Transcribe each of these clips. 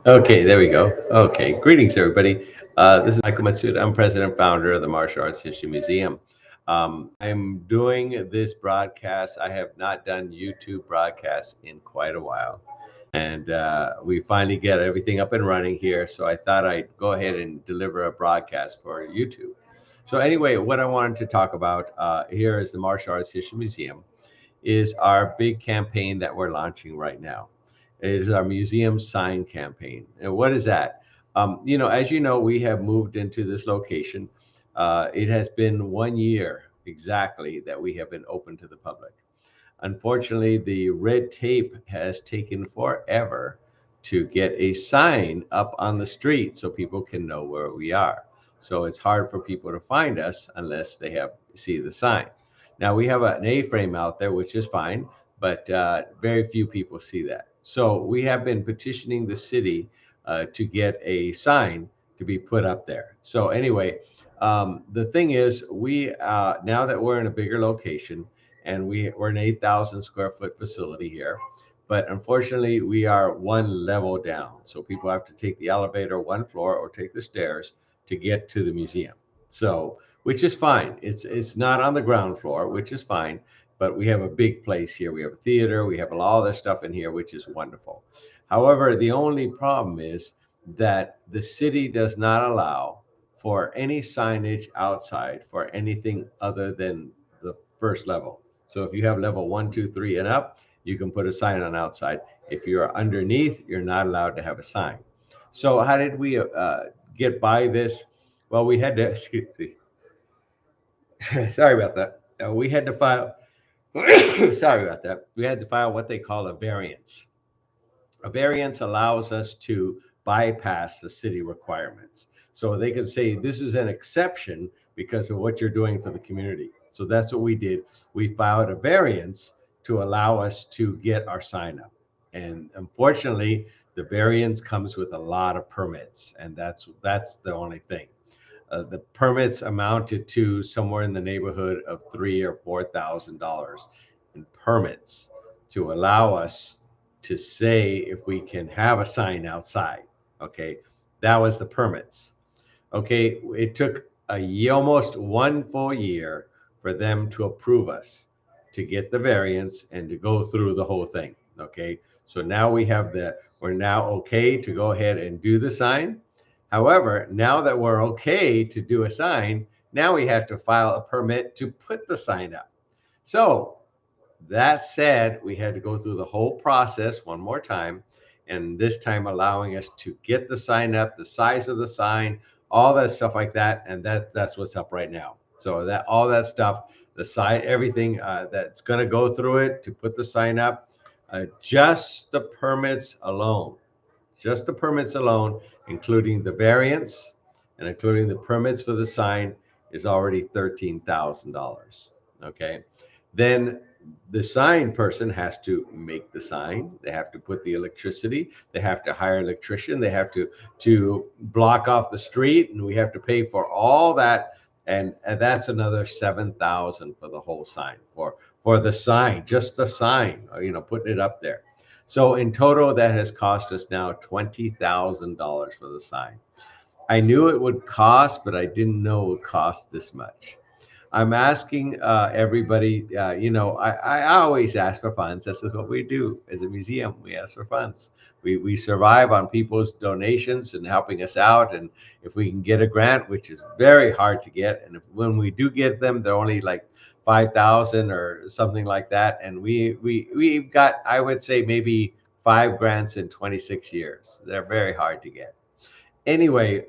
Okay, there we go. Okay, greetings, everybody. This is Michael Matsud. I'm president and founder of the Martial Arts History Museum. I'm doing this broadcast. I have not done YouTube broadcasts in quite a while. And we finally get everything up and running here. So I thought I'd go ahead and deliver a broadcast for YouTube. So, anyway, what I wanted to talk about here is the Martial Arts History Museum is our big campaign that we're launching right now. It is our museum sign campaign. And what is that? As you know, we have moved into this location. It has been 1 year exactly that we have been open to the public. Unfortunately, the red tape has taken forever to get a sign up on the street so people can know where we are. So it's hard for people to find us unless they have see the sign. Now we have an A-frame out there, which is fine, but very few people see that. So we have been petitioning the city to get a sign to be put up there. So anyway, the thing is, we now that we're in a bigger location, and we're an 8,000 square foot facility here. But unfortunately, we are one level down. So people have to take the elevator one floor or take the stairs to get to the museum. So, which is fine. It's not on the ground floor, which is fine. But we have a big place here. We have a theater. We have all this stuff in here, which is wonderful. However, the only problem is that the city does not allow for any signage outside for anything other than the first level. So if you have level 1, 2, 3, and up, you can put a sign on outside. If you're underneath, you're not allowed to have a sign. So how did we get by this? Well, we had to, excuse me, sorry about that. We had to file, sorry about that. We had to file what they call a variance. A variance allows us to bypass the city requirements. So they can say this is an exception because of what you're doing for the community. So that's what we did. We filed a variance to allow us to get our sign up. And unfortunately, the variance comes with a lot of permits, and that's the only thing. The permits amounted to somewhere in the neighborhood of $3,000 or $4,000 in permits to allow us to say if we can have a sign outside. Okay, that was the permits. Okay, it took almost 1 full year for them to approve us to get the variance and to go through the whole thing. Okay, so now we're now okay to go ahead and do the sign. However, now that we're okay to do a sign, now we have to file a permit to put the sign up. So that said, we had to go through the whole process one more time, and this time allowing us to get the sign up, the size of the sign, all that stuff like that, and that's what's up right now. So that all that stuff, the sign, everything that's going to go through it to put the sign up, just the permits alone, just the permits alone, including the variance and including the permits for the sign, is already $13,000. Okay, then the sign person has to make the sign. They have to put the electricity. They have to hire an electrician. They have to block off the street, and we have to pay for all that. And that's another 7,000 for the whole sign, for the sign, just the sign, putting it up there. So in total, that has cost us now $20,000 for the sign. I knew it would cost, but I didn't know it would cost this much. I'm asking everybody, I always ask for funds. This is what we do as a museum. We ask for funds. We survive on people's donations and helping us out. And if we can get a grant, which is very hard to get, and when we do get them, they're only like 5,000 or something like that. And we've got, I would say, maybe 5 grants in 26 years. They're very hard to get. Anyway,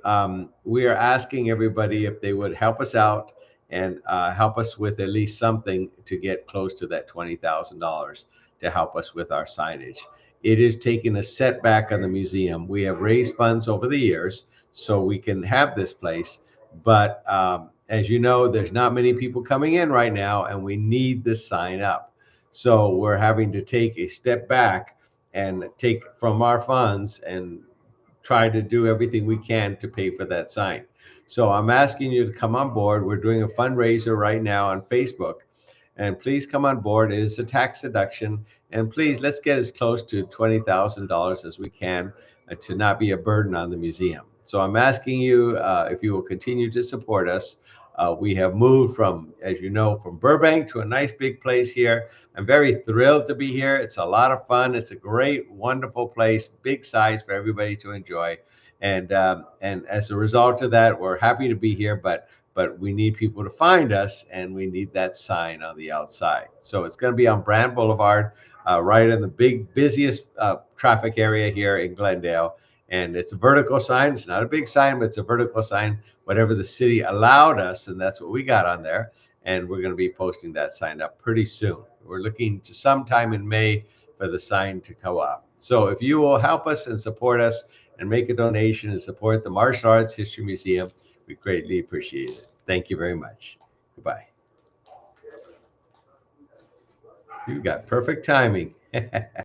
we are asking everybody if they would help us out and help us with at least something to get close to that $20,000 to help us with our signage. It is taking a setback on the museum. We have raised funds over the years so we can have this place, but as you know, there's not many people coming in right now, and we need this sign up. So we're having to take a step back and take from our funds and try to do everything we can to pay for that sign. So I'm asking you to come on board. We're doing a fundraiser right now on Facebook, And please come on board. It is a tax deduction. And please, let's get as close to $20,000 as we can to not be a burden on the museum. So I'm asking you if you will continue to support us. We have moved from, as you know, from Burbank to a nice big place here. I'm very thrilled to be here. It's a lot of fun. It's a great, wonderful place, big size for everybody to enjoy. And as a result of that, we're happy to be here, but we need people to find us, and we need that sign on the outside. So it's going to be on Brand Boulevard, right in the big, busiest traffic area here in Glendale. And it's a vertical sign. It's not a big sign, but it's a vertical sign, whatever the city allowed us, and that's what we got on there. And we're going to be posting that sign up pretty soon. We're looking to sometime in May for the sign to go up. So if you will help us and support us and make a donation and support the Martial Arts History Museum, we greatly appreciate it. Thank you very much. Goodbye. You got perfect timing.